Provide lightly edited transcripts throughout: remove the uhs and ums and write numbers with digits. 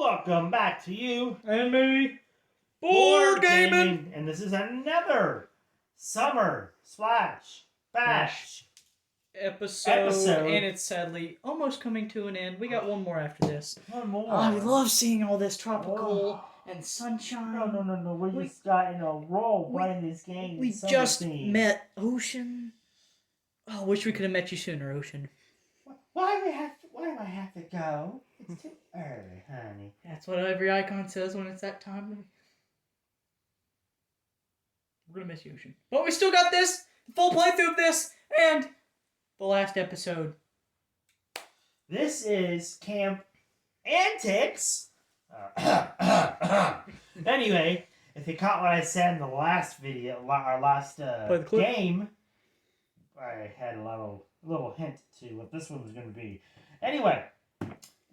Welcome back to you and me, Board Gaming, and this is another Summer Bash episode, and it's sadly almost coming to an end. We got one more after this. One more. I love seeing all this tropical and sunshine. No. We just got in a roll playing this game. We just met Ocean. Oh, wish we could have met you sooner, Ocean. Why do I have to go? It's too early, honey. That's what every icon says when it's that time. We're gonna miss you, Ocean. But we still got this, full playthrough of this, and the last episode. This is Camp Antics. Anyway, if you caught what I said in the last video, our last game, I had a little hint to what this one was going to be. Anyway,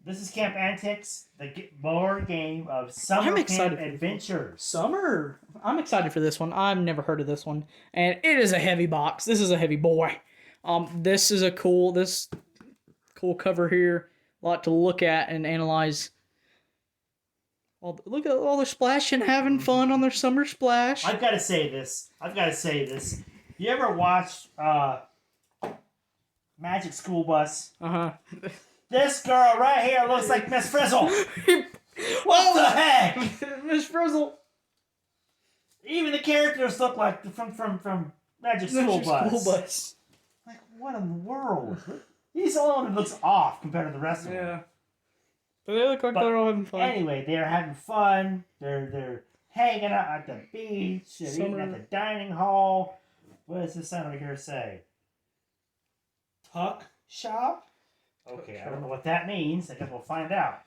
this is Camp Antics, the board game of Summer Camp Adventures. Summer? I'm excited for this one. I've never heard of this one. And it is a heavy box. This is a heavy boy. This is a cool cover here. A lot to look at and analyze. Look at all the splashing, having fun on their summer splash. I've got to say this. You ever watched Magic School Bus? Uh-huh. This girl right here looks like Miss Frizzle. What the heck? Miss Frizzle. Even the characters look like from Magic School Bus. Like, what in the world? He's the only one who looks off compared to the rest of them. Yeah. But they look like they're all having fun. Anyway, they're having fun. They're hanging out at the beach. They're eating at the dining hall. What does this sign over here say? Tuck shop? Okay, I don't know what that means. I guess we'll find out.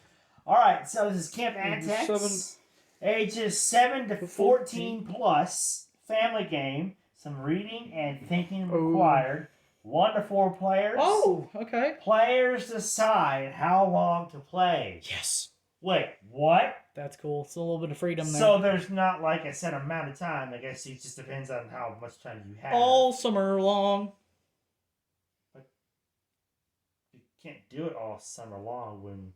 Alright, so this is Camp Antics. Ages 7 to 14 plus. Family game. Some reading and thinking required. 1 to 4 players. Oh, okay. Players decide how long to play. Yes. Wait, what? That's cool. It's a little bit of freedom there. So there's not like a set amount of time. I guess it just depends on how much time you have. All summer long. But you can't do it all summer long when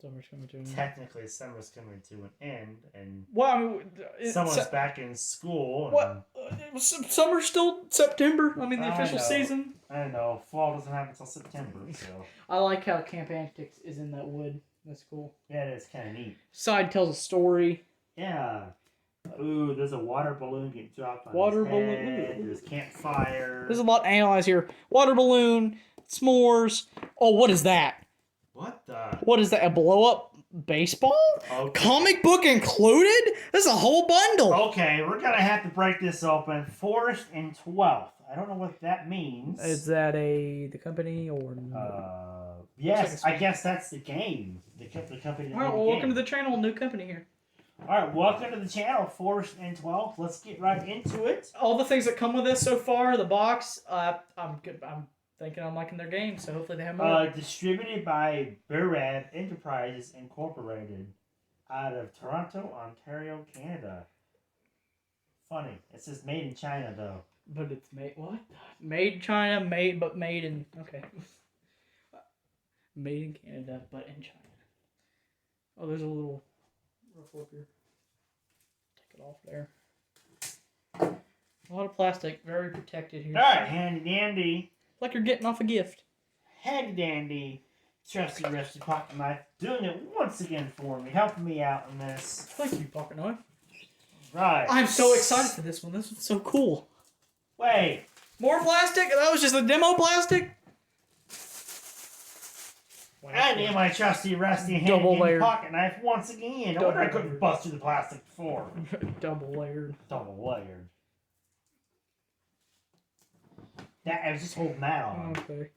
summer's coming to an end. Technically summer's coming to an end and someone's back in school. What? Summer's still September. I mean, the official season. I know. Fall doesn't happen until September. So I like how Camp Antics is in that wood. That's cool. Yeah, it's kind of neat. Side tells a story. Yeah. Ooh, there's a water balloon getting dropped on his head. There's campfire. There's a lot to analyze here. Water balloon, s'mores. Oh, what is that? What is that? A blow-up baseball? Okay. Comic book included? That's a whole bundle. Okay, we're going to have to break this open. Forest and 12th. I don't know what that means. Is that the company or no? Yes, I guess that's the game. The company. All right, well, welcome to the channel. New company here. All right, welcome to the channel, Forest and 12th. Let's get right into it. All the things that come with this so far, the box, I'm good. I'm thinking I'm liking their game, so hopefully they have more. Distributed by Burab Enterprises Incorporated out of Toronto, Ontario, Canada. Funny. It says made in China, though. But it's made, what? Made in China, made in, okay. Made in Canada, but in China. Oh, there's a little ruffle here. Take it off there. A lot of plastic, very protected here. Alright, handy dandy. Like you're getting off a gift. Handy dandy, trusty rusty pocket knife, doing it once again for me, helping me out in this. Thank you, pocket knife. Right. I'm so excited for this one. This one's so cool. Wait. More plastic? That was just a demo plastic? I need my trusty rusty handy pocket knife once again. I wonder I couldn't bust through the plastic before. Double layered. I was just holding that on. Okay.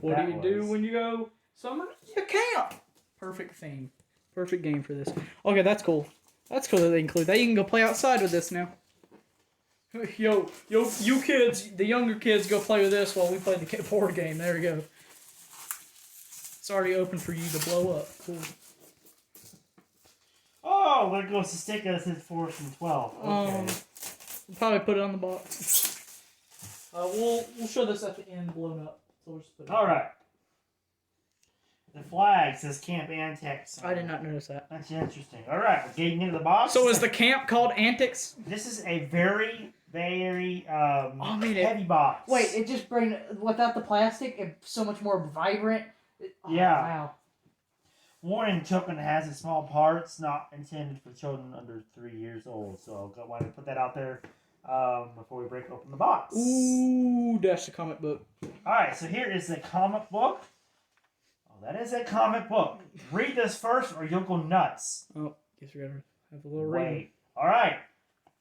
What do you do when you go summer? You camp. Perfect theme. Perfect game for this. Okay, that's cool. That's cool that they include that. You can go play outside with this now. Yo, you kids, the younger kids, go play with this while we play the board game. There we go. It's already open for you to blow up. Cool. Oh, there goes the sticker that says Forest and 12. Okay. We'll probably put it on the box. We'll show this at the end blown up. So we'll just put it all right. The flag says Camp Antics. I did not notice that. That's interesting. All right, we're getting into the box. So is the camp called Antics? This is a very, very heavy box. Wait, it just brings, without the plastic, it's so much more vibrant. Yeah. Wow. Warning, token has small parts not intended for children under 3 years old. So I want to put that out there before we break open the box. Ooh, that's the comic book. All right, so here is the comic book. Oh, that is a comic book. Read this first or you'll go nuts. Oh, guess we gotta have a little reading. All right.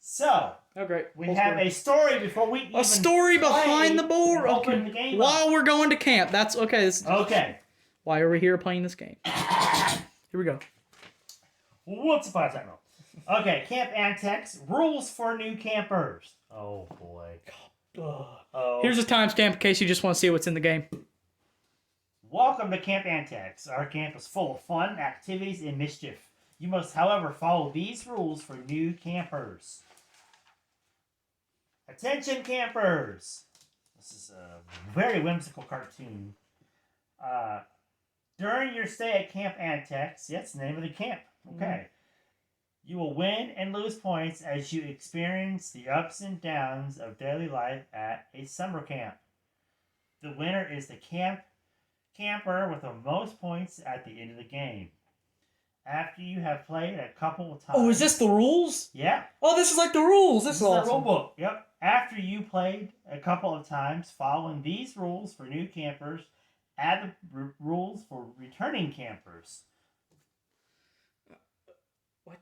So, great. We have a story before we even a story behind the board. Open the game while we're going to camp. That's okay. Okay. Why are we here playing this game? Here we go. What's upon a time? Okay, Camp Antics, rules for new campers. Oh, boy. Oh. Here's a timestamp in case you just want to see what's in the game. Welcome to Camp Antics. Our camp is full of fun, activities, and mischief. You must, however, follow these rules for new campers. Attention, campers! This is a very whimsical cartoon. During your stay at Camp Antics, that's the name of the camp. Okay. You will win and lose points as you experience the ups and downs of daily life at a summer camp. The winner is the camper with the most points at the end of the game. After you have played a couple of times... Oh, is this the rules? Yeah. Oh, this is like the rules. This is awesome. The rule book. Yep. After you played a couple of times following these rules for new campers, add the rules for returning campers. What?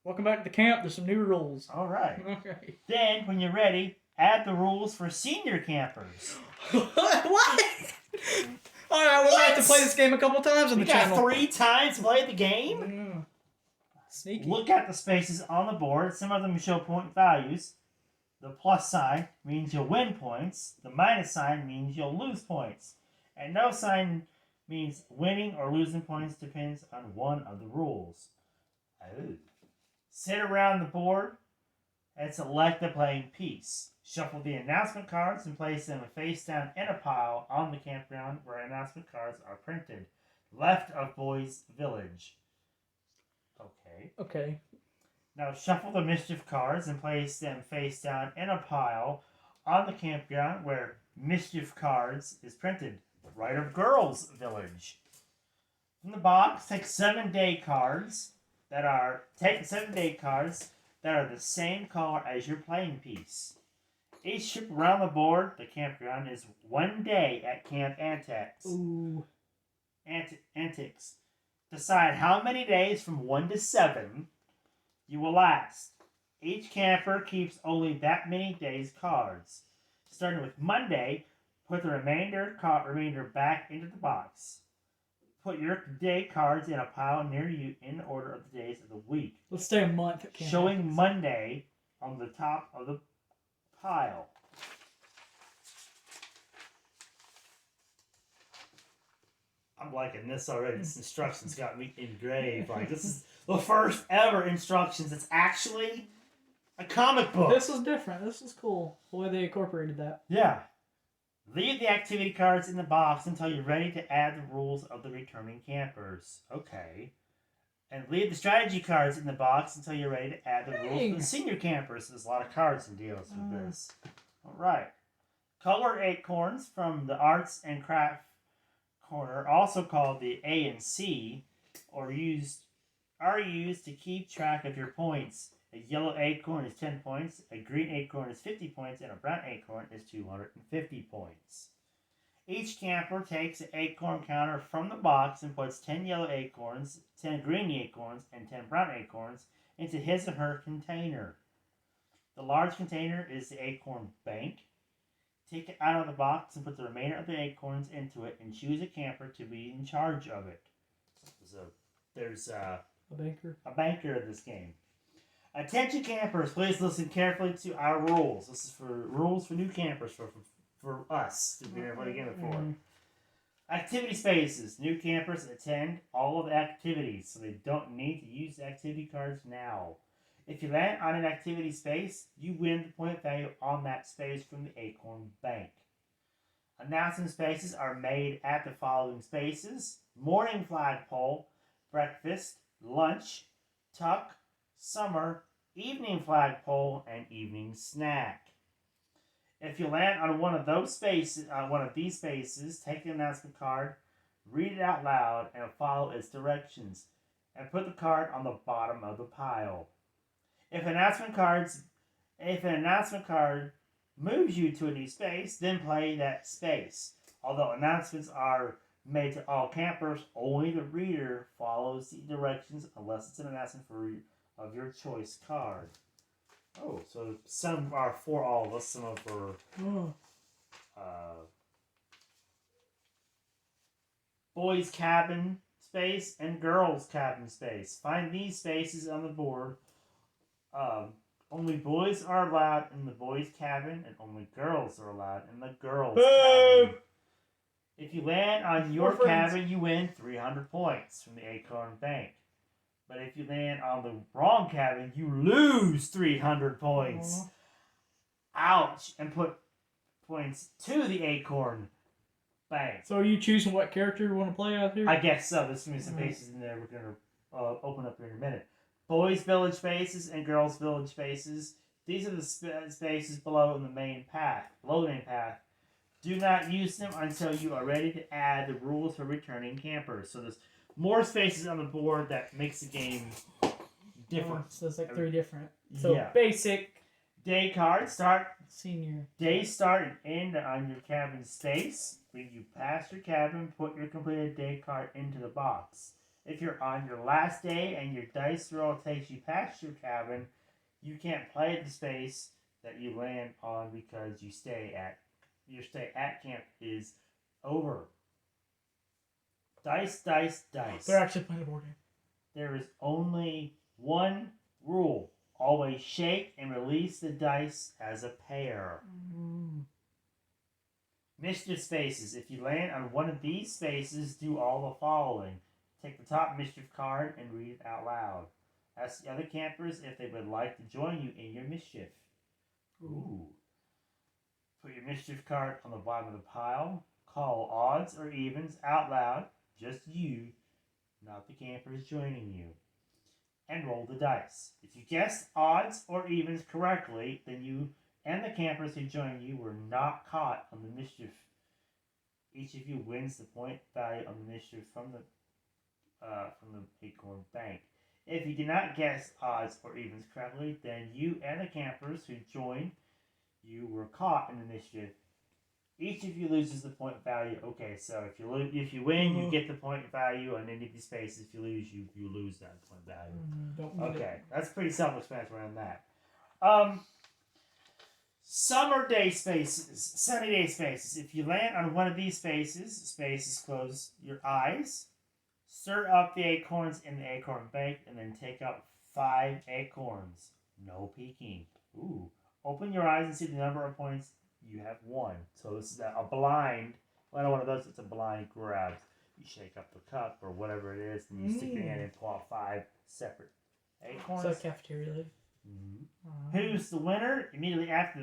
Welcome back to the camp. There's some new rules. All right. Okay. Then, when you're ready, add the rules for senior campers. What? All right, we'll have to play this game a couple times on the channel. 3 times played the game? Sneaky. Look at the spaces on the board. Some of them show point values. The plus sign means you'll win points. The minus sign means you'll lose points. And no sign means winning or losing points depends on one of the rules. Oh. Sit around the board and select the playing piece. Shuffle the announcement cards and place them face down in a pile on the campground where announcement cards are printed. Left of Boys Village. Okay. Okay. Now shuffle the mischief cards and place them face down in a pile on the campground where mischief cards is printed. Right of Girls Village. From the box, take 7-day cards that are the same color as your playing piece. Each trip around the board, the campground, is 1 day at Camp Antics. Ooh. Antics. Decide how many days from 1 to 7 you will last. Each camper keeps only that many days cards. Starting with Monday, put the remainder back into the box. Put your day cards in a pile near you in order of the days of the week. Let's stay a month at Camp Showing Antics. Monday on the top of the pile. I'm liking this already. This instructions got me engraved. Like, this is the first ever instructions that's actually a comic book. This is different. This is cool. The way they incorporated that. Yeah. Leave the activity cards in the box until you're ready to add the rules of the returning campers. Okay. And leave the strategy cards in the box until you're ready to add the rules for the senior campers. There's a lot of cards and deals with this. All right. Color acorns from the arts and craft corner, also called the A and C, are used to keep track of your points. A yellow acorn is 10 points, a green acorn is 50 points, and a brown acorn is 250 points. Each camper takes an acorn counter from the box and puts 10 yellow acorns, 10 green acorns, and 10 brown acorns into his or her container. The large container is the acorn bank. Take it out of the box and put the remainder of the acorns into it and choose a camper to be in charge of it. So there's a banker in this game. Attention campers, please listen carefully to our rules. This is for rules for new campers, for us to be able to get it for. Activity spaces. New campers attend all of the activities, so they don't need to use the activity cards now. If you land on an activity space, you win the point value on that space from the acorn bank. Announcement spaces are made at the following spaces: morning flagpole, breakfast, lunch, tuck, summer, evening flagpole, and evening snack. If you land on one of these spaces, take the announcement card, read it out loud, and follow its directions, and put the card on the bottom of the pile. If an announcement card moves you to a new space, then play that space. Although announcements are made to all campers, only the reader follows the directions unless it's an announcement of your choice card. Oh, so some are for all of us, some are for boys' cabin space and girls' cabin space. Find these spaces on the board. Only boys are allowed in the boys' cabin, and only girls are allowed in the girls' cabin. If you land on your cabin, you win 300 points from the Acorn Bank. But if you land on the wrong cabin, you lose 300 points. Ouch! And put points to the Acorn Bank. So are you choosing what character you want to play out here? I guess so. There's going to be some spaces in there we're going to open up here in a minute. Boys' village spaces and girls' village spaces. These are the spaces below the main path. Do not use them until you are ready to add the rules for returning campers. So there's more spaces on the board that makes the game different. So it's like 3 different. So basic. Day cards start. Senior. Days start and end on your cabin space. When you pass your cabin, put your completed day card into the box. If you're on your last day and your dice roll takes you past your cabin, you can't play the space that you land on because your stay at camp is over. Dice. They're actually playing a board game. There is only one rule. Always shake and release the dice as a pair. Mischief spaces. If you land on one of these spaces, do all the following. Take the top mischief card and read it out loud. Ask the other campers if they would like to join you in your mischief. Ooh. Put your mischief card on the bottom of the pile. Call odds or evens out loud. Just you, not the campers joining you. And roll the dice. If you guessed odds or evens correctly, then you and the campers who join you were not caught on the mischief. Each of you wins the point value on the mischief from the Acorn Bank. If you did not guess odds or evens correctly, then you and the campers who joined you were caught in the mischief. Each of you loses the point value. Okay, so if you win, you get the point value on any of these spaces. If you lose, you lose that point value. Okay, that's pretty self-explanatory on that. Summer day spaces, sunny day spaces. If you land on one of these spaces, close your eyes. Stir up the acorns in the Acorn Bank and then take out 5 acorns. No peeking. Ooh. Open your eyes and see the number of points you have won. So this is a blind. Well, one of those, it's a blind grab. You shake up the cup or whatever it is, and you stick your hand and pull out 5 separate acorns. So cafeteria lid. Who's the winner? Immediately after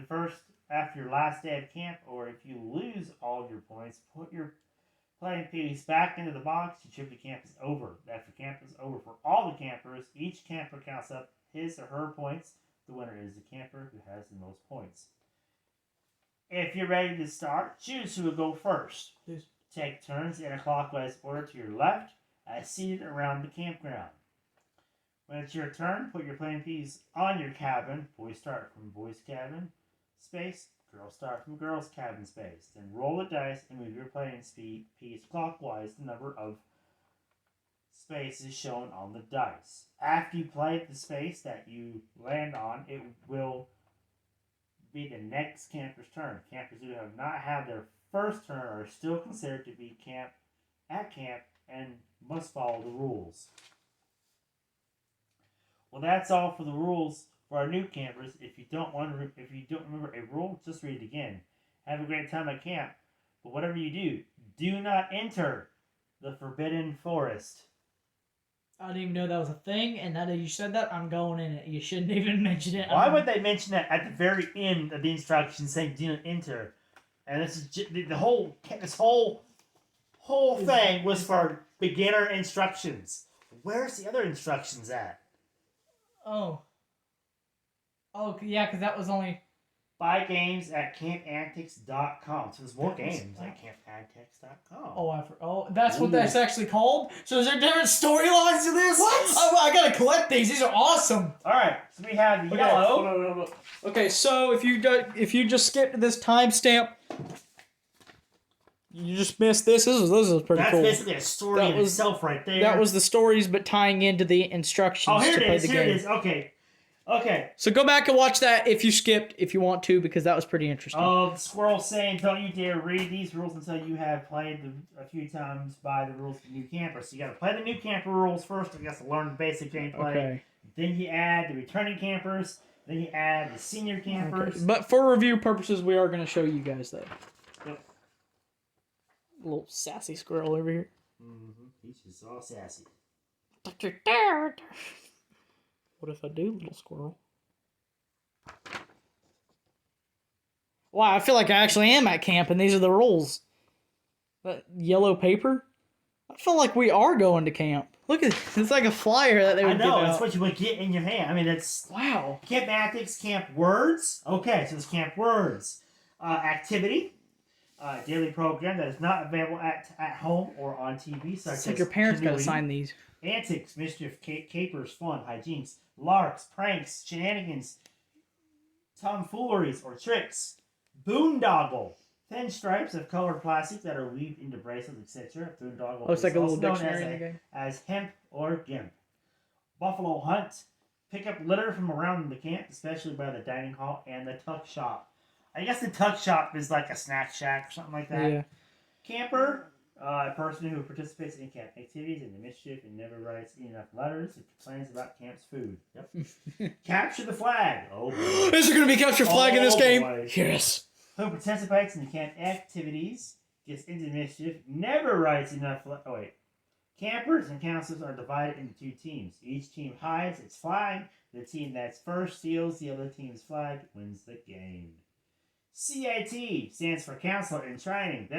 your last day of camp, or if you lose all of your points, put your playing piece back into the box. Your trip to camp is over. After camp is over for all the campers, each camper counts up his or her points. The winner is the camper who has the most points. If you're ready to start, choose who will go first. Please. Take turns in a clockwise order to your left, as seated around the campground. When it's your turn, put your playing piece on your cabin. Boys start from boys' cabin space. Girls start from girls' cabin space. Then roll the dice and move your playing piece clockwise the number of spaces shown on the dice. After you play the space that you land on, it will be the next camper's turn. Campers who have not had their first turn are still considered to be at camp and must follow the rules. Well, that's all for the rules for our new campers. If you don't remember a rule, just read it again. Have a great time at camp, but whatever you do not enter the Forbidden Forest. I didn't even know that was a thing, and now that you said that, I'm going in it. You shouldn't even mention it. Why would they mention that at the very end of the instructions saying do not enter? And this is this whole thing was for beginner instructions. Where's the other instructions at? Oh, yeah, because that was only... Buy games at campantics.com. So there's more games at campantics.com. That's what that's actually called? So is there different storylines to this? What? I gotta collect these. These are awesome. Alright, so we have the yellow. Hold on. Okay, so if you just skip to this timestamp, you just missed this. This is pretty cool. That's basically a story in itself right there. That was the stories, but tying into the instructions to play the game. Here it is. Okay. So go back and watch that if you skipped, if you want to, because that was pretty interesting. The squirrel saying, don't you dare read these rules until you have played a few times by the rules of the new camper. So you got to play the new camper rules first, I guess, to learn the basic gameplay. Okay. Then you add the returning campers. Then you add the senior campers. Okay. But for review purposes, we are going to show you guys that. Yep. A little sassy squirrel over here. He's just all sassy. What if I do, little squirrel? Wow, I feel like I actually am at camp, and these are the rules. That yellow paper? I feel like we are going to camp. Look at this. It's like a flyer that they would give out. That's what you would get in your hand. I mean, it's... Wow. Camp Antics, Camp Words. Okay, so it's Camp Words. Activity. Daily program that is not available at home or on TV, such as... It's like your parents got to sign these. Antics, mischief, capers, fun, hijinks, larks, pranks, shenanigans, tomfooleries, or tricks. Boondoggle. Thin stripes of colored plastic that are weaved into bracelets, etc. Boondoggle it's like a little known dictionary in the game. as hemp or gimp. Buffalo hunt. Pick up litter from around the camp, especially by the dining hall and the tuck shop. I guess the tuck shop is like a snack shack or something like that. Yeah. Camper. A person who participates in camp activities and the mischief and never writes enough letters and complains about camp's food. Yep. Capture the flag. Oh boy. Is there going to be capture flag in this game? Boy. Yes. Who participates in the camp activities, gets into mischief, never writes enough Campers and counselors are divided into two teams. Each team hides its flag. The team that's first steals the other team's flag wins the game. CIT stands for Counselor in Training.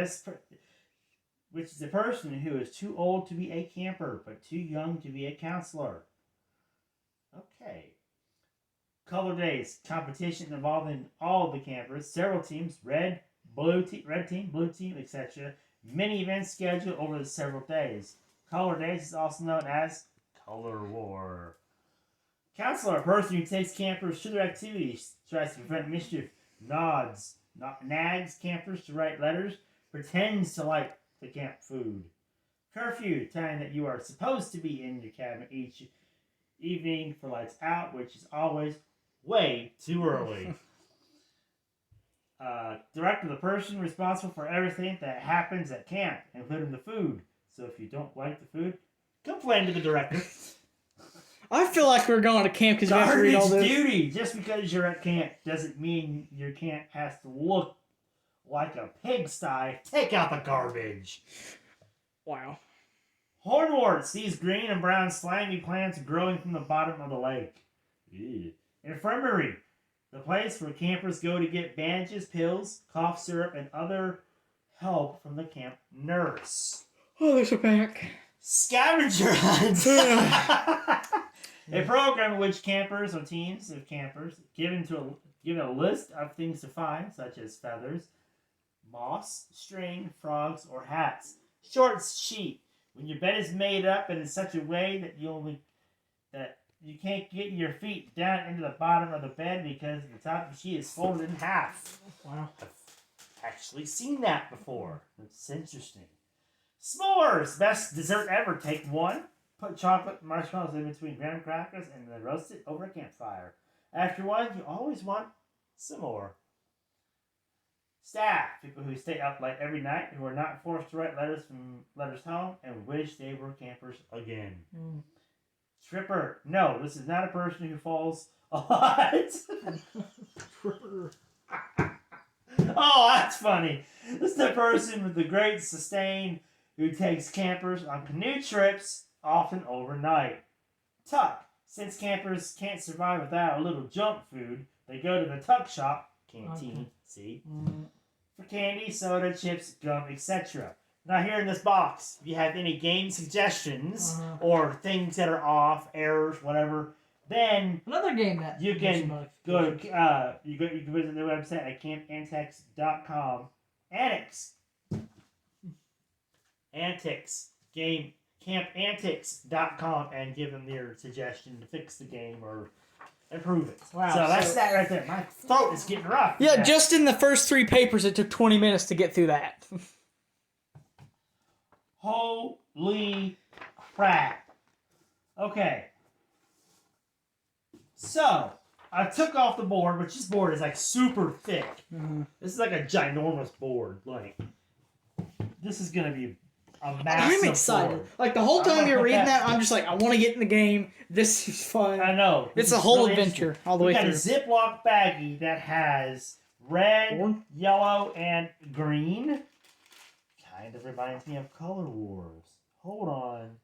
Which is a person who is too old to be a camper, but too young to be a counselor. Okay. Color days. Competition involving all of the campers. Several teams. Red team, blue team, etc. Many events scheduled over the several days. Color days is also known as Color War. Counselor, a person who takes campers to their activities, tries to prevent mischief, nags campers to write letters, pretends to like the camp food. Curfew, time that you are supposed to be in your cabin each evening for lights out, which is always way too early. Director, the person responsible for everything that happens at camp, including the food. So if you don't like the food, complain to the director. I feel like we're going to camp because you have to read all this. Duty. Just because you're at camp doesn't mean your camp has to look like a pigsty. Take out the garbage. Wow. Hornworts. These green and brown slimy plants growing from the bottom of the lake. Ew. Infirmary. The place where campers go to get bandages, pills, cough syrup, and other help from the camp nurse. Oh, there's a back. Scavenger hunt. A program in which campers or teams of campers given a list of things to find, such as feathers, moss, string, frogs, or hats. Short sheet. When your bed is made up in such a way that you can't get your feet down into the bottom of the bed because the top of the sheet is folded in half. Wow. I've actually seen that before. That's interesting. S'mores! Best dessert ever. Take one. Put chocolate marshmallows in between graham crackers and then roast it over a campfire. After one, you always want some more. Staff. People who stay up late every night, who are not forced to write letters home and wish they were campers again. Tripper. No, this is not a person who falls a lot. Tripper. Oh, that's funny. This is the person with the great sustain who takes campers on canoe trips, often overnight. Tuck. Since campers can't survive without a little junk food, they go to the tuck shop, canteen, see? for candy, soda, chips, gum, etc. Now here in this box, if you have any game suggestions or things that are off, errors, whatever, then another game that you can go to you can visit their website at campantics.com. Antics game campantics.com and give them your suggestion to fix the game or improve it. Wow! So that's that right there. My throat is getting rough. Yeah, just in the first 3 papers, it took 20 minutes to get through that. Holy crap! Okay. So, I took off the board, which this board is like super thick. This is like a ginormous board. Like, this is gonna be a massive. I'm excited. Board. Like the whole time you're reading that, I'm just like, I want to get in the game. This is fun. I know. It's a whole adventure all the way through. We got a Ziploc baggie that has red, yellow, and green. Kind of reminds me of Color Wars. Hold on.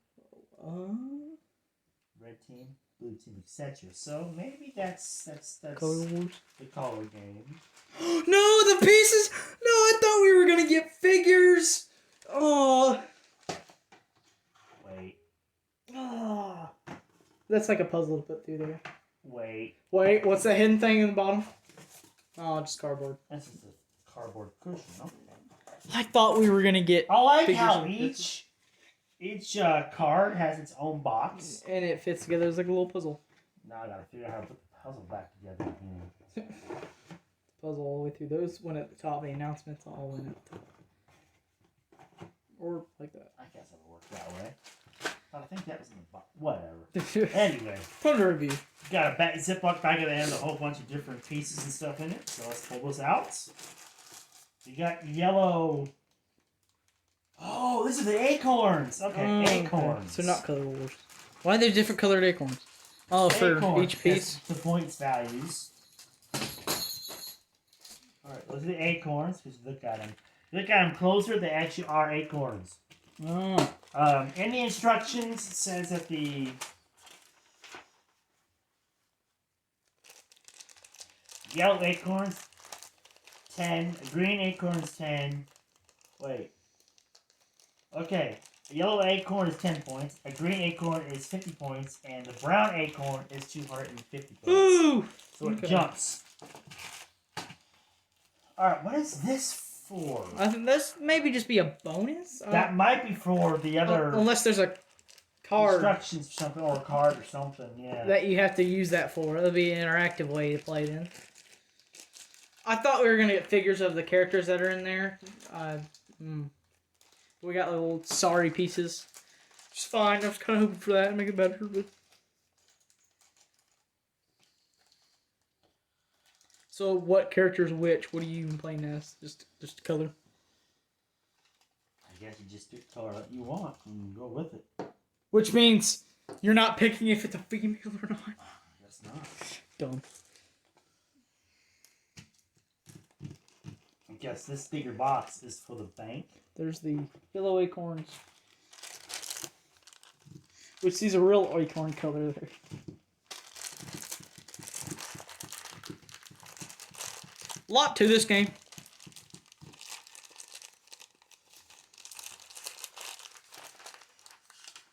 Red team, blue team, etc. So maybe that's Color Wars. The color game. No, the pieces. No, I thought we were gonna get figures. Oh. Wait. Oh. That's like a puzzle to put through there. Wait. What's that hidden thing in the bottom? Oh, just cardboard. This is a cardboard cushion. Okay. I thought we were gonna get. I like how each card has its own box and it fits together as like a little puzzle. Now I gotta figure out how to put the puzzle back together again. Puzzle all the way through. Those went at the top. The announcements all went at the top. Or like that. I guess it'll work that way. I think that was in the box. Whatever. Anyway. Fun to review. Got a Ziploc bag at the end with a whole bunch of different pieces and stuff in it. So let's pull this out. You got yellow. Oh, these are the acorns. Okay, acorns. So not Color Wars. Why are there different colored acorns? Oh, for each piece? The points values. Alright, those are the acorns. Just look at them. Look at them closer, they actually are acorns. Oh. In the instructions, it says that the yellow acorns, 10. Green acorns, 10. Wait. Okay. A yellow acorn is 10 points. A green acorn is 50 points. And the brown acorn is 250 points. Ooh! So it jumps. Alright, what is this for? I think this maybe just be a bonus? That might be for the other... unless there's a card. Instructions or something, or a card or something, yeah. That you have to use that for. That'll be an interactive way to play then. I thought we were going to get figures of the characters that are in there. We got little sorry pieces. It's fine. I was kind of hoping for that and make it better. But... So what character's which? What are you even playing as? Just color? I guess you just pick the color that you want and go with it. Which means you're not picking if it's a female or not. I guess not. Dumb. I guess this bigger box is for the bank. There's the yellow acorns. Which these are real acorn color there. Lot to this game.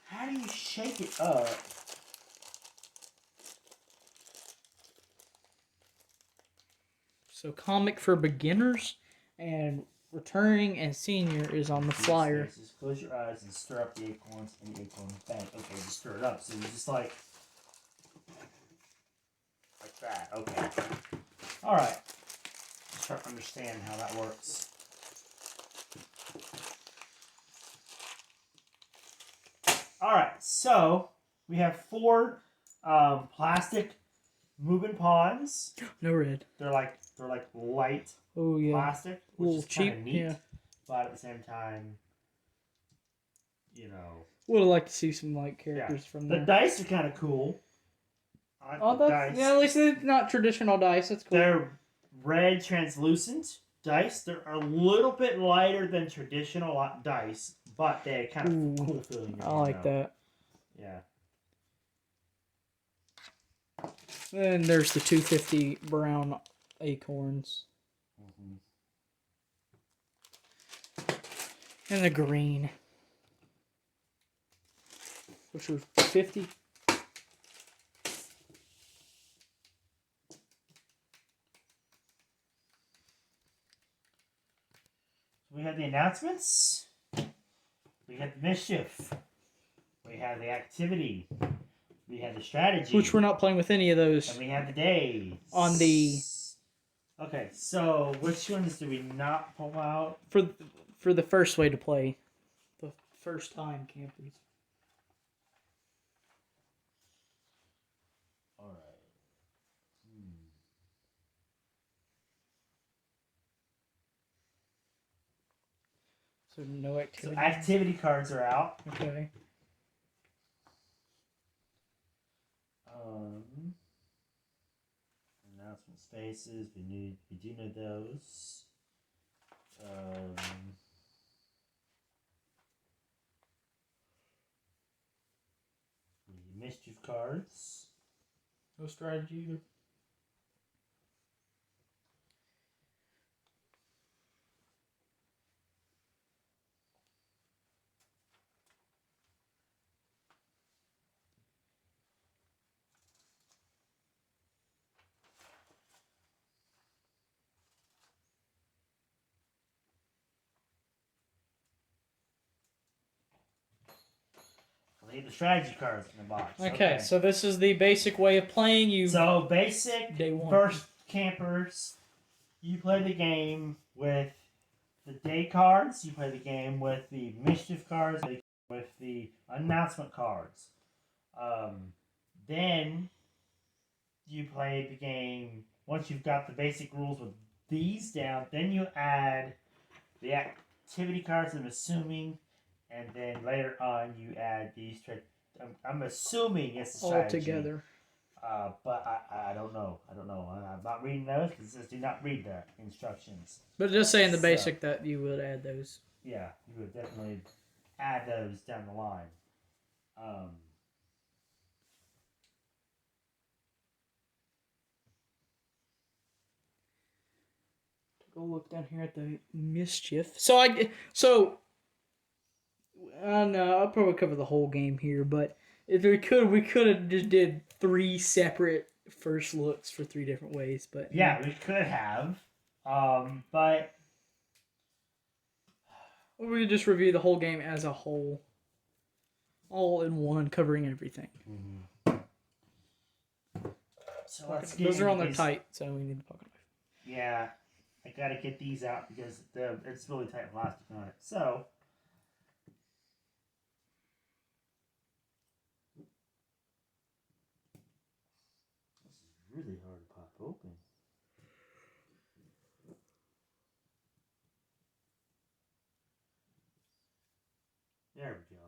How do you shake it up? So comic for beginners and returning and senior is on the flyer. Just close your eyes and stir up the acorns in the acorn bank. Okay, just stir it up. So you just like that. Okay. All right. Start to understand how that works. All right. So we have 4 plastic moving pawns. No red. They're like light plastic, which is cheap, kind of neat. Yeah. But at the same time, you know, would have liked to see some like characters from there. The dice are kind of cool. Dice. Yeah, at least they're not traditional dice. That's cool. They're red translucent dice. They're a little bit lighter than traditional dice, but they kind of cool feeling. I like that. Yeah. Then there's the 250 brown acorns. And the green. Which was 50. We have the announcements. We have the mischief. We have the activity. We have the strategy. Which we're not playing with any of those. And we have the days. On the... Okay, so which ones do we not pull out? For the first way to play. The first time campers. Alright. So no activity. So activity cards are out. Okay. Announcement spaces. We do know those. The mischief cards. No strategy either. Leave the strategy cards in the box. Okay, so this is the basic way of playing. So basic Day one. First campers, you play the game with the day cards. You play the game with the mischief cards. With the announcement cards. Then you play the game. Once you've got the basic rules with these down, then you add the activity cards. I'm assuming. And then later on, you add these. I'm assuming it's a strategy. All together. But I don't know. I'm not reading those because it says do not read the instructions. But just saying the basic that you would add those. Yeah, you would definitely add those down the line. Go look down here at the mischief. No, I'll probably cover the whole game here, but if we could have just did 3 separate first looks for 3 different ways, but yeah, we could have, but or we could just review the whole game as a whole, all in one, covering everything. Mm-hmm. So let's get those are on there tight, so we need the pocket knife. Yeah, I gotta get these out because it's really tight plastic on it. So. Really hard to pop open. There we go.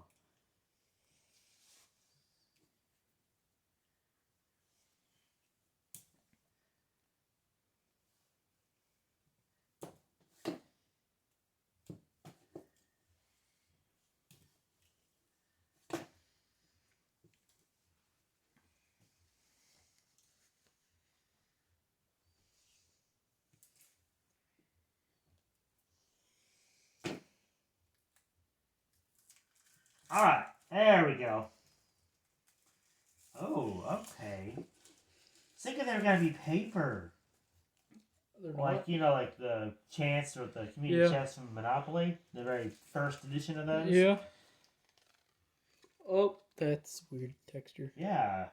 Alright, there we go. Oh, okay. Thinking they're gonna be paper. Like the chance or the community chest from Monopoly, the very first edition of those. Yeah. Oh, that's weird texture. Yeah.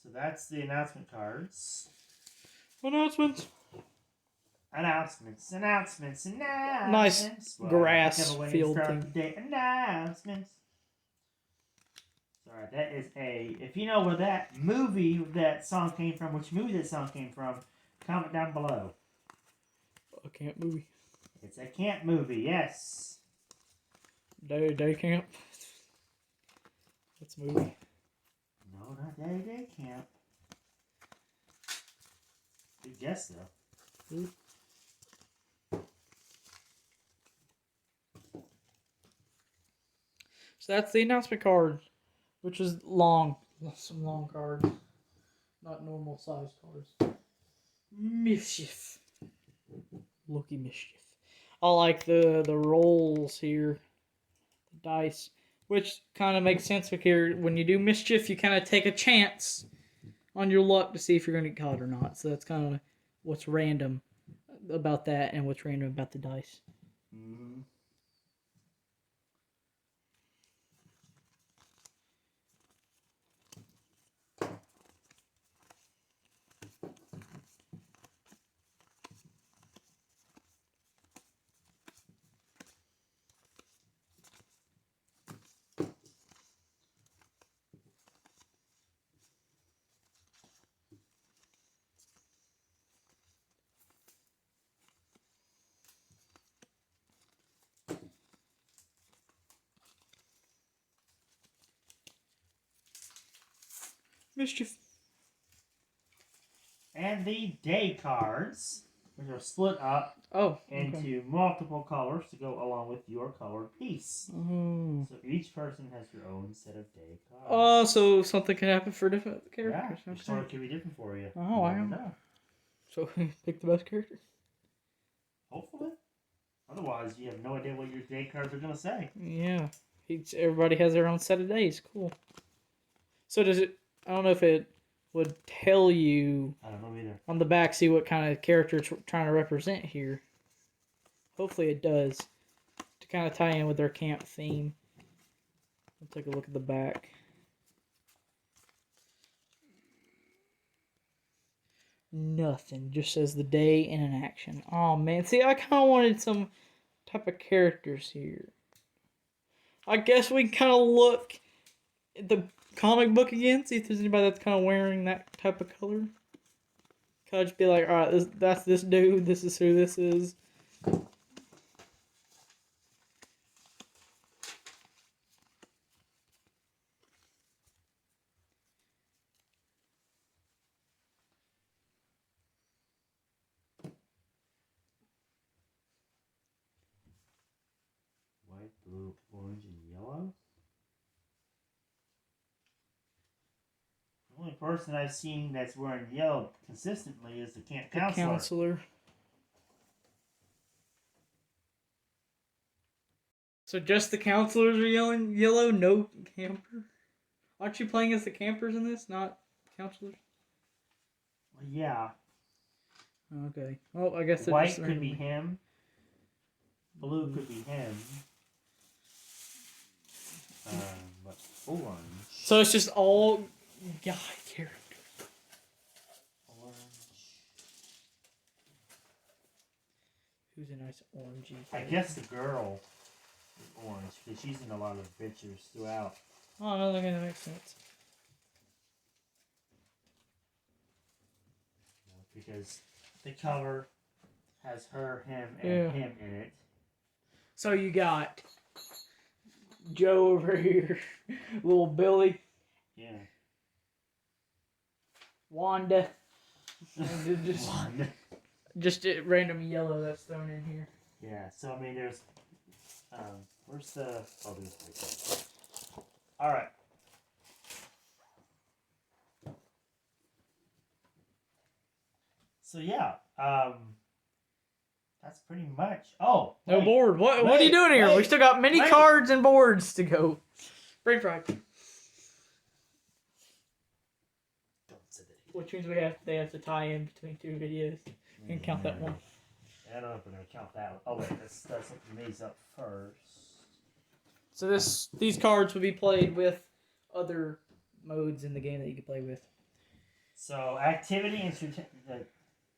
So that's the announcement cards. Announcements. Announcements. Nice grass field thing. Announcements. Sorry, that is if you know where that movie that song came from, which movie that song came from, comment down below. A camp movie. It's a camp movie, yes. Day camp. That's a movie. No, not day camp. Good guess though. Ooh. So that's the announcement card, which is long. Some long cards. Not normal size cards. Mischief. Lucky mischief. I like the rolls here, the dice, which kind of makes sense because when you do mischief, you kind of take a chance on your luck to see if you're going to get caught or not. So that's kind of what's random about that and what's random about the dice. Mm-hmm. Mischief. And the day cards, which are split up into multiple colors to go along with your colored piece. Oh. So each person has their own set of day cards. Oh, so something can happen for different characters. Yeah, each color can be different for you. Oh, I know. So pick the best character. Hopefully. Otherwise, you have no idea what your day cards are going to say. Yeah. Everybody has their own set of days. Cool. So does it... I don't know if it would tell you... I don't know either. On the back, see what kind of character it's trying to represent here. Hopefully it does. To kind of tie in with their camp theme. Let's take a look at the back. Nothing. Just says the day in an action. Oh, man. See, I kind of wanted some type of characters here. I guess we can kind of look at the comic book again. See if there's anybody that's kind of wearing that type of color. Can I just be like, alright, that's this dude. This is who this is. White, blue, orange, and yellow. The only person I've seen that's wearing yellow consistently is the camp counselor. So just the counselors are yelling yellow, no camper? Aren't you playing as the campers in this, not counselors? Well, yeah. Okay. Well, I guess white could be him. Blue could be him. But orange. So it's just all guy characters. Orange. Who's a nice orangey? I guess the girl is orange because she's in a lot of pictures throughout. Oh, no, that makes sense. Because the cover has her, him, and him in it. So you got Joe over here, little Billy. Yeah. Wanda. Wanda. Just a random yellow that's thrown in here. Yeah, so I mean there's where's the there's Alright. So yeah, that's pretty much. Oh, no board. What are you doing here? We still got many cards and boards to go. Brain fry. Which means they have to tie in between two videos and count that one. I don't know if we're gonna count that one. Oh wait, let's open these up first. So these cards would be played with other modes in the game that you can play with. So activity and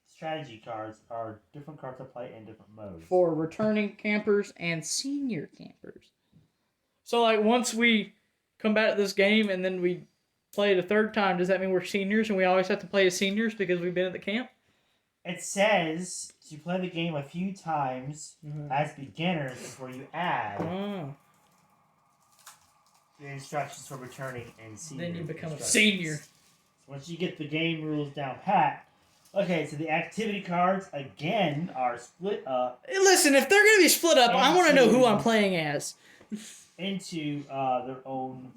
strategy cards are different cards to play in different modes. For returning campers and senior campers. So like once we come back to this game and then we play it a third time, does that mean we're seniors and we always have to play as seniors because we've been at the camp? It says to play the game a few times as beginners before you add the instructions for returning and senior. Then you become a senior. Once you get the game rules down pat. Okay, so the activity cards, again, are split up. Hey, listen, if they're going to be split up, I want to know who I'm playing as. Into their own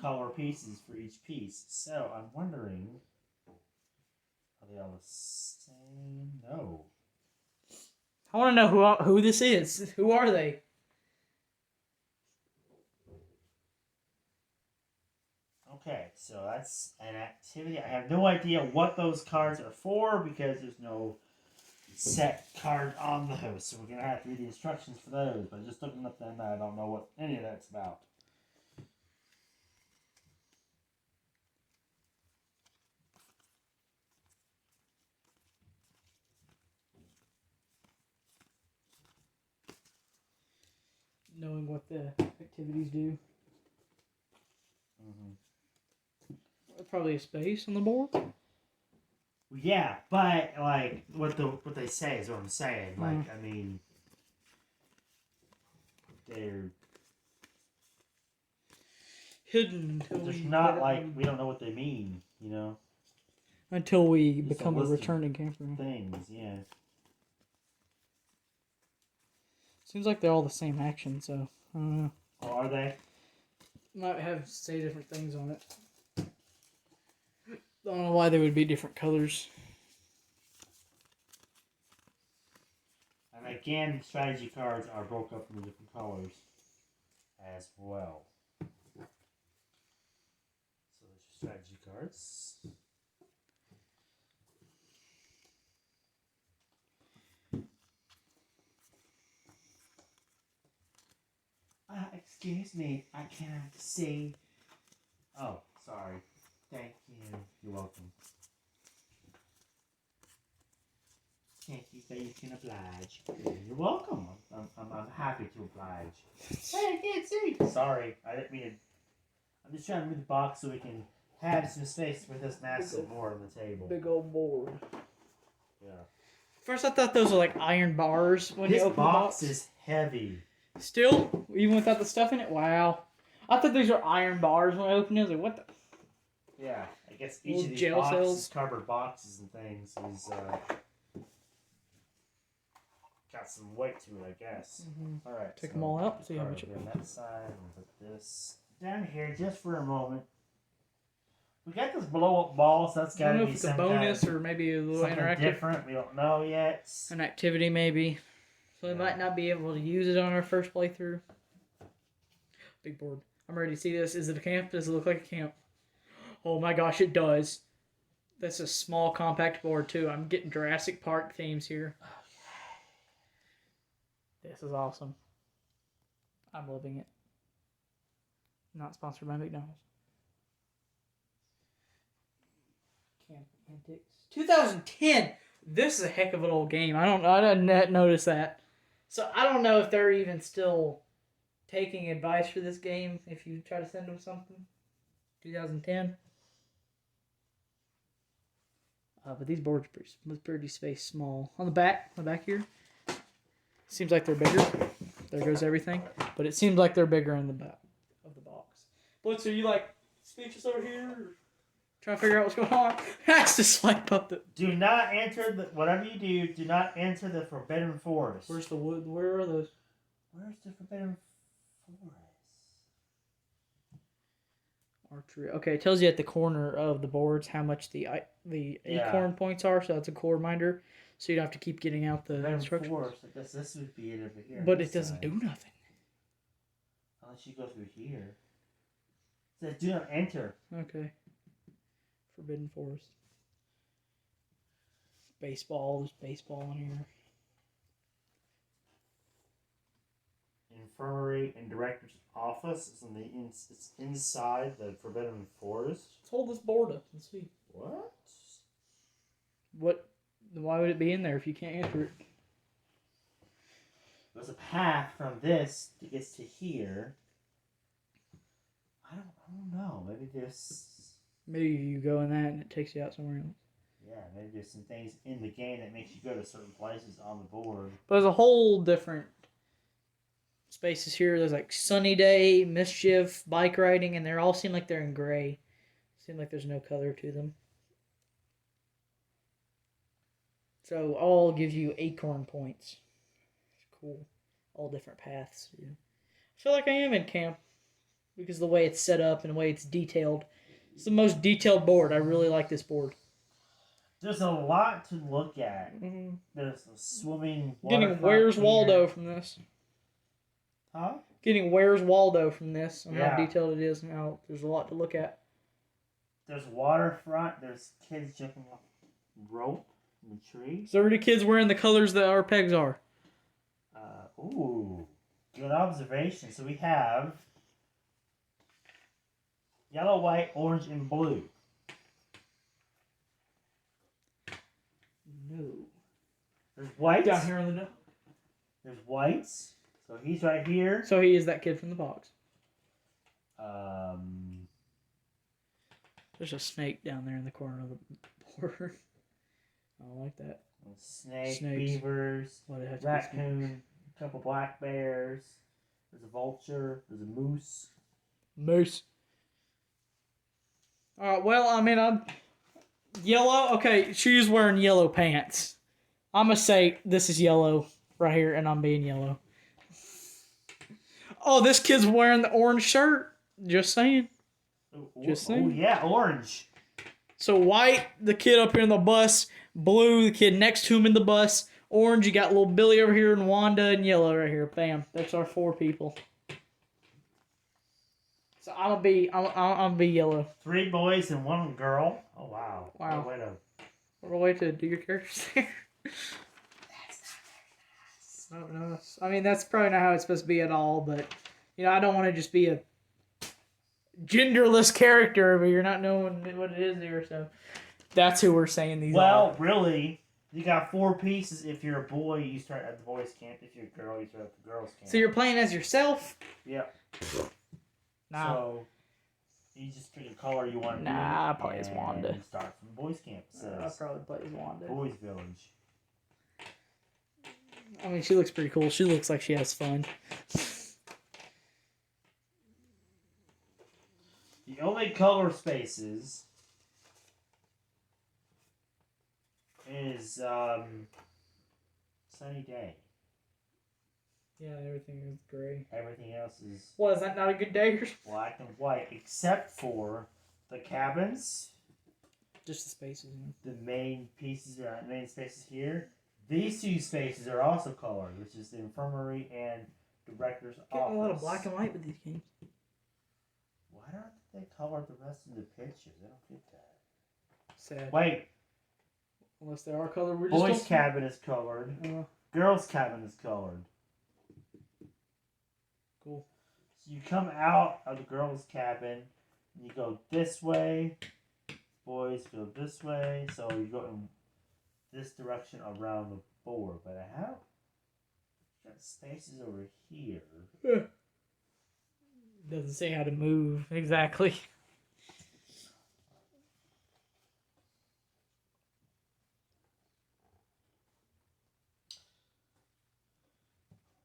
color pieces for each piece. So, I'm wondering, are they all the same? No. I want to know who this is. Who are they? Okay, so that's an activity. I have no idea what those cards are for because there's no set card on those. So we're going to have to read the instructions for those. But just looking at them, I don't know what any of that's about. Knowing what the activities do. Probably a space on the board. Yeah, but like what they say is what I'm saying. Like I mean, they're hidden until there's not like we don't know what they mean, you know. Until we become a returning camper. Things, yeah. Seems like they're all the same action, so I don't know. Oh, are they? Might say different things on it. Don't know why they would be different colors. And again, strategy cards are broke up into different colors as well. So there's your strategy cards. Excuse me, I cannot see. Oh, sorry. Thank you. You're welcome. Thank you so you can oblige. You're welcome. I'm happy to oblige. Hey, I can't see. Sorry, I didn't mean. I'm just trying to move the box so we can have some space for this massive board on the table. Big old board. Yeah. First, I thought those were like iron bars when you open the box. This box is heavy. Still, even without the stuff in it. Wow. I thought these were iron bars when I opened it. I was like, what the? Yeah, I guess each of these jail boxes, cells. cardboard boxes and things, is got some weight to it, I guess. Mm-hmm. All right, take them all out. See how much. On that side, and put this down here just for a moment. We got this blow up ball, so that's got to be some bonus or maybe a little interactive. Different. We don't know yet. An activity maybe. So we might not be able to use it on our first playthrough. Big board. I'm ready to see this. Is it a camp? Does it look like a camp? Oh my gosh, it does. That's a small, compact board, too. I'm getting Jurassic Park themes here. This is awesome. I'm loving it. Not sponsored by McDonald's. Camp Antics. 2010! This is a heck of an old game. I didn't notice that. So I don't know if they're even still taking advice for this game if you try to send them something. 2010. But these boards are pretty space small. On the back here, seems like they're bigger. There goes everything. But it seems like they're bigger in the back of the box. Blitz, are you like speechless over here? Or trying to figure out what's going on? Has to swipe up the... Do not enter the... Whatever you do not enter the Forbidden Forest. Where's the wood? Where are those? Where's the Forbidden Forest? Archery. Okay, it tells you at the corner of the boards how much the acorn points are, so that's a cool reminder. So you don't have to keep getting out the instructions. Forest. I guess this would be it over here. But it doesn't do nothing. Unless you go through here. It says do not enter. Okay. Forbidden Forest. Baseball. There's baseball in here. Infirmary and Director's Office is it's inside the Forbidden Forest. Let's hold this board up and see. What? Why would it be in there if you can't enter it? There's a path from this that gets to here. I don't know. Maybe there's... Maybe you go in that and it takes you out somewhere else. Yeah, maybe there's some things in the game that makes you go to certain places on the board. But there's a whole different spaces here. There's like sunny day, mischief, bike riding, and they all seem like they're in gray. Seem like there's no color to them. So all gives you acorn points. Cool. All different paths. Yeah. I feel like I am in camp because of the way it's set up and the way it's detailed. It's the most detailed board. I really like this board. There's a lot to look at. Mm-hmm. There's a swimming. Getting Where's Waldo from this. Huh? Getting Where's Waldo from this. And how detailed it is and how there's a lot to look at. There's waterfront. There's kids jumping off rope in the tree. So are the kids wearing the colors that our pegs are? Ooh. Good observation. So we have yellow, white, orange, and blue. No. There's white. Down here on the no. There's whites. So he's right here. So he is that kid from the box. There's a snake down there in the corner of the board. I don't like that. Snakes. Beavers, raccoon, a couple black bears. There's a vulture. There's a moose. Well, I mean, I'm yellow. Okay, she's wearing yellow pants. I'm gonna say this is yellow right here, and I'm being yellow. Oh, this kid's wearing the orange shirt. Just saying. Just saying. Oh, yeah, orange. So white, the kid up here in the bus. Blue, the kid next to him in the bus. Orange, you got little Billy over here, and Wanda, and yellow right here. Bam. That's our 4 people. So I'm gonna be yellow. 3 boys and 1 girl. Oh wow. Wow. What a way to do your characters there. That's not very nice. I mean, that's probably not how it's supposed to be at all, but I don't want to just be a genderless character over here, not knowing what it is here, so that's who we're saying these are. Well, really, you got 4 pieces. If you're a boy, you start at the boys' camp. If you're a girl, you start at the girls' camp. So you're playing as yourself? Yeah. Nah. So you just pick a color you want to do. Nah, I play as Wanda. You start from boys' camp. I'll probably play as Wanda. Boys' village. I mean, she looks pretty cool. She looks like she has fun. The only color spaces is sunny day. Yeah, everything is gray. Everything else is... Well, is that not a good day? Black and white, except for the cabins. Just the spaces. The main pieces, main spaces here. These 2 spaces are also colored, which is the infirmary and director's office. Getting a lot of black and white with these games. Why don't they color the rest of the pictures? I don't get that. Sad. Wait. Unless they are colored, we're just... Boys' cabin is colored. Girls' cabin is colored. Cool. So you come out of the girls' cabin, and you go this way. Boys go this way. So you go in this direction around the board. But I have got spaces over here. Doesn't say how to move exactly.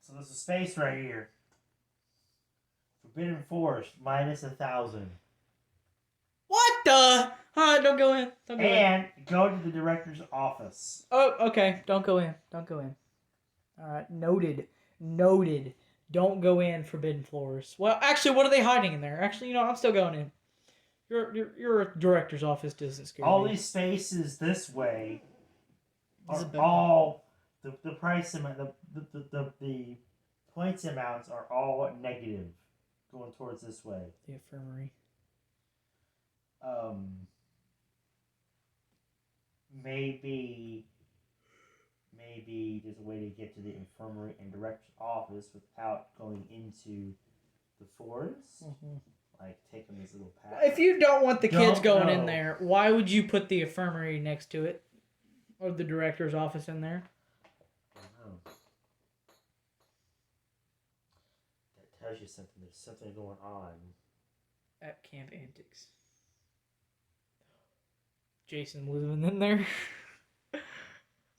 So there's a space right here. Forbidden Forest, minus 1,000. What the? Don't go in. And go to the director's office. Oh, okay. Don't go in. Alright, noted. Don't go in Forbidden Forest. Well, actually, what are they hiding in there? Actually, I'm still going in. Your director's office doesn't scare me. All these spaces this way are all the price amount, the points amounts are all negative going towards this way. The infirmary. Maybe there's a way to get to the infirmary and director's office without going into the forest. Mm-hmm. Like taking this little path. If you don't want the kids going in there, why would you put the infirmary next to it? Or the director's office in there? I don't know. That tells you something. There's something going on. At Camp Antics. Jason living in there.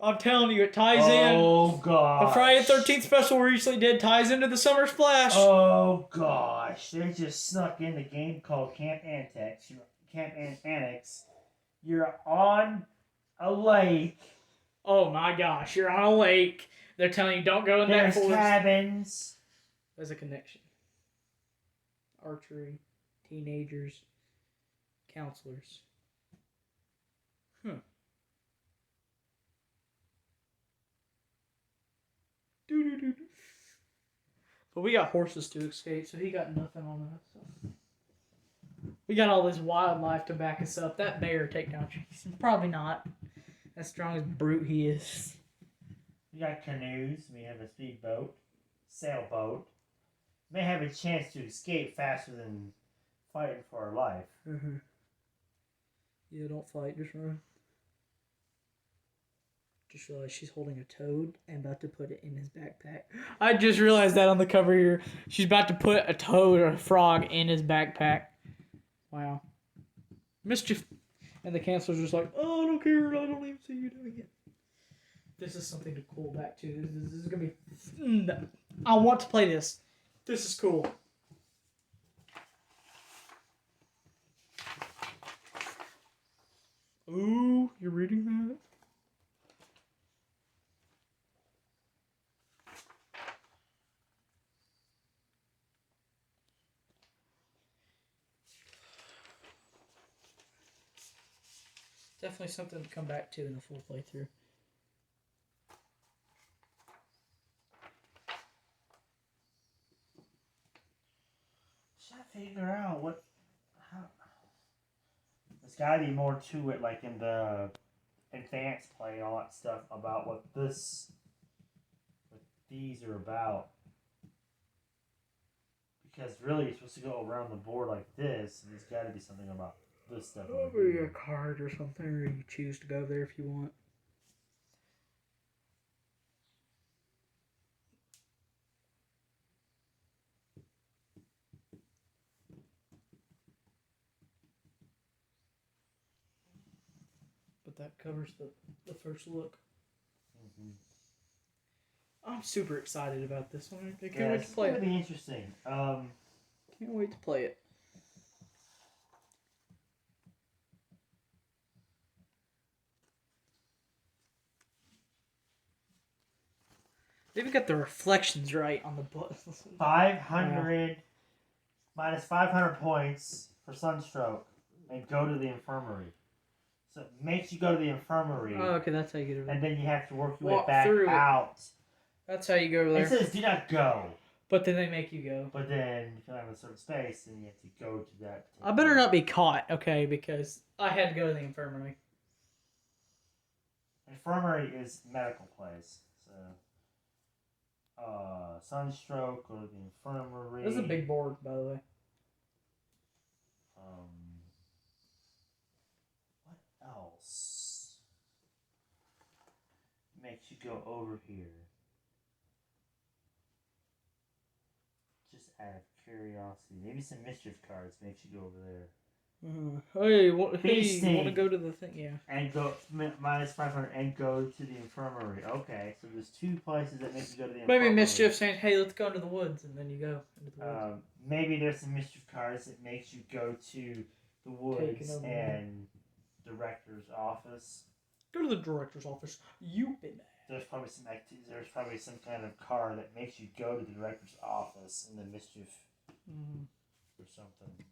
I'm telling you, it ties in. Oh, gosh. The Friday the 13th special we recently did ties into the Summer Splash. Oh, gosh. They just snuck in a game called Camp Antics. Antics. You're on a lake. Oh, my gosh. You're on a lake. They're telling you don't go in that forest. There's cabins. There's a connection. Archery. Teenagers. Counselors. But we got horses to escape, so he got nothing on us. So. We got all this wildlife to back us up. That bear take down Jason. Probably not. As strong as brute he is. We got canoes. We have a speedboat. Sailboat. May have a chance to escape faster than fighting for our life. Mm-hmm. Yeah, don't fight. Just run. Just realized she's holding a toad and about to put it in his backpack. I just realized that on the cover here. She's about to put a toad or a frog in his backpack. Wow. Mischief. And the cancel's just like, oh, I don't care. I don't even see you doing it. This is something to cool back to. This is going to be... I want to play this. This is cool. Ooh, you're reading that? Definitely something to come back to in the full playthrough. Should I figure out what... How... There's gotta be more to it, like in the advanced play and all that stuff about what these are about. Because really you're supposed to go around the board like this, and there's gotta be something about this stuff. Maybe a card or something, or you choose to go there if you want. But that covers the first look. Mm-hmm. I'm super excited about this one. I can't wait to play it. It's gonna be interesting. Can't wait to play it. They even got the reflections right on the book. 500 minus 500 points for Sunstroke and go to the infirmary. So it makes you go to the infirmary. Oh, okay, that's how you get over there. And then you have to work your way back out. That's how you go over there. It says do not go. But then they make you go. But then if you have a certain space, then you have to go to that. I better not be caught, okay, because I had to go to the infirmary. Infirmary is medical place, so Sunstroke, go to the infirmary. This is a big board, by the way. What else makes you go over here? Just out of curiosity, maybe some mischief cards makes you go over there. Hey, you want to go to the thing? Yeah. And go minus 500 and go to the infirmary. Okay, so there's two places that make you go to the infirmary. Maybe mischief saying, "Hey, let's go into the woods," and then you go into the woods. Maybe there's some mischief cards that makes you go to the woods and director's office. Go to the director's office. You've been there. There's probably some kind of card that makes you go to the director's office in the mischief or something.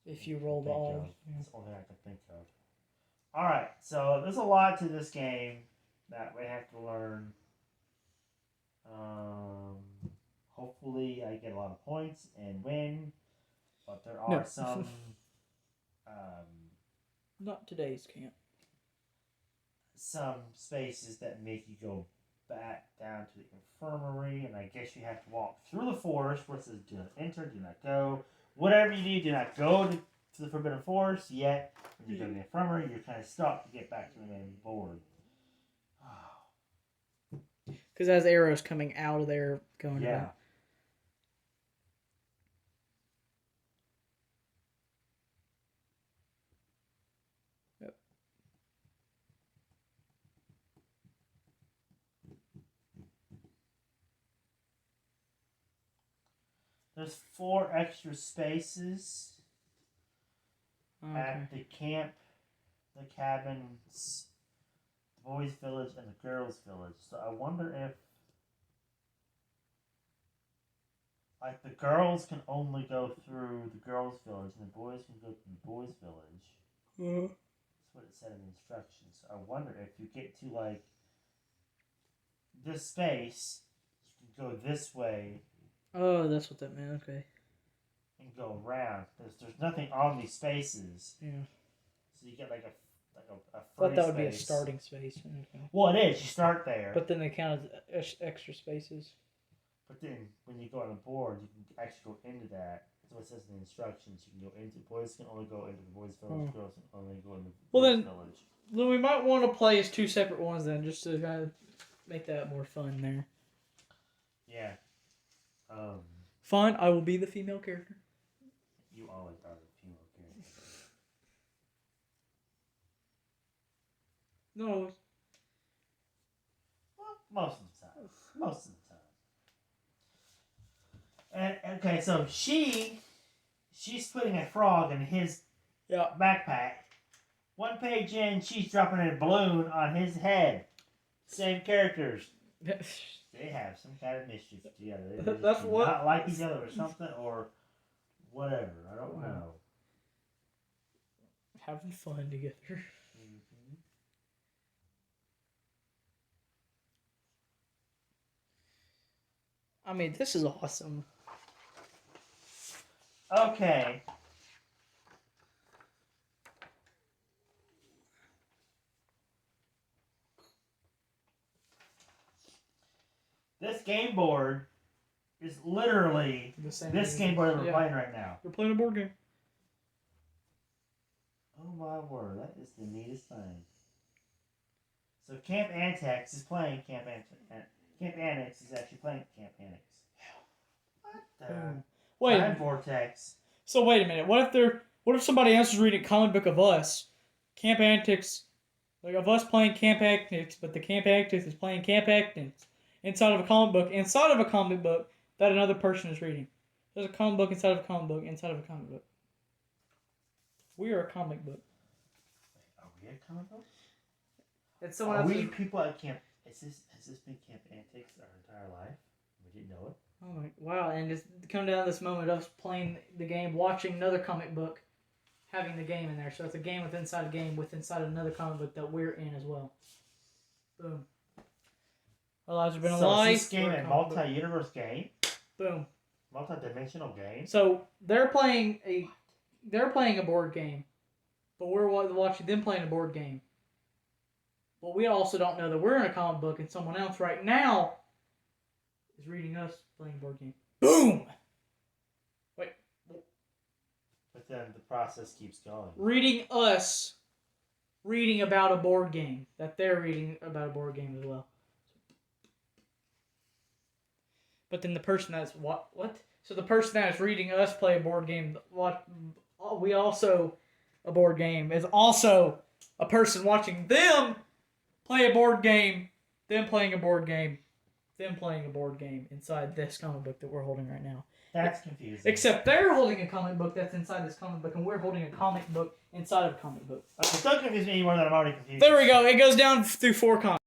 If you roll the all. That's the only thing I can think of. Alright, so there's a lot to this game that we have to learn. Hopefully I get a lot of points and win. But there are some... Not today's camp. Some spaces that make you go back down to the infirmary, and I guess you have to walk through the forest where it says do not enter, do not go. Whatever you do not go to the Forbidden Forest, yet when you go to the infirmary, you're kind of stuck to get back to the main board. Because as arrows coming out of there, going about. Yep. There's 4 extra spaces at the camp, the cabins, the boys' village, and the girls' village. So I wonder if, like, the girls can only go through the girls' village, and the boys can go to the boys' village. That's what it said in the instructions. So I wonder if you get to, like, this space, you can go this way. Oh, that's what that meant. Okay. And go around. There's nothing on these spaces. Yeah. So you get like a I thought that would be a starting space. Okay. Well, it is. You start there. But then they count as extra spaces. But then when you go on the board, you can actually go into that. That's what it says in the instructions. You can go into boys can only go into the boys' village. Girls can only go into the girls' village. Then we might want to play as 2 separate ones then, just to kind of make that more fun there. Yeah. Fine. I will be the female character. You always are the female character. No. Well, most of the time. Most of the time. And okay, so she's putting a frog in his backpack. 1 page in, she's dropping a balloon on his head. Same characters. They have some kind of mischief together. They That's what. Not like each other or something or whatever. I don't know. Having fun together. Mm-hmm. I mean, this is awesome. Okay. This game board is literally this game board that we're playing right now. We're playing a board game. Oh my word, that is the neatest thing. So Camp Antics is playing Camp Antics is actually playing Camp Antics. What the? Wait. Time vortex. So wait a minute. What if somebody else is reading a comic book of us? Camp Antics, like of us playing Camp Antics, but the Camp Antics is playing Camp Antics inside of a comic book that another person is reading. There's a comic book inside of a comic book inside of a comic book. We are a comic book. Wait, are we a comic book? It's someone are else. We people at Camp? Has this been Camp Antics our entire life? We didn't know it. Oh my! Wow! And just come down to this moment of us playing the game, watching another comic book, having the game in there. So it's a game within inside a game within inside another comic book that we're in as well. Boom. Our lives have been a lie. Is this game a multi-universe game? Boom. Multi-dimensional game. So they're playing a board game, but we're watching them playing a board game. But we also don't know that we're in a comic book and someone else right now is reading us playing a board game. Boom! Wait. But then the process keeps going. Reading us, reading about a board game that they're reading about a board game as well. But then the person that's what? So the person that is reading us play a board game, we also a board game is also a person watching them play a board game, them playing a board game, them playing a board game inside this comic book that we're holding right now. That's confusing. Except they're holding a comic book that's inside this comic book, and we're holding a comic book inside of a comic book. Okay, don't confuse me anymore than I'm already confused. There we go. It goes down through 4 comics.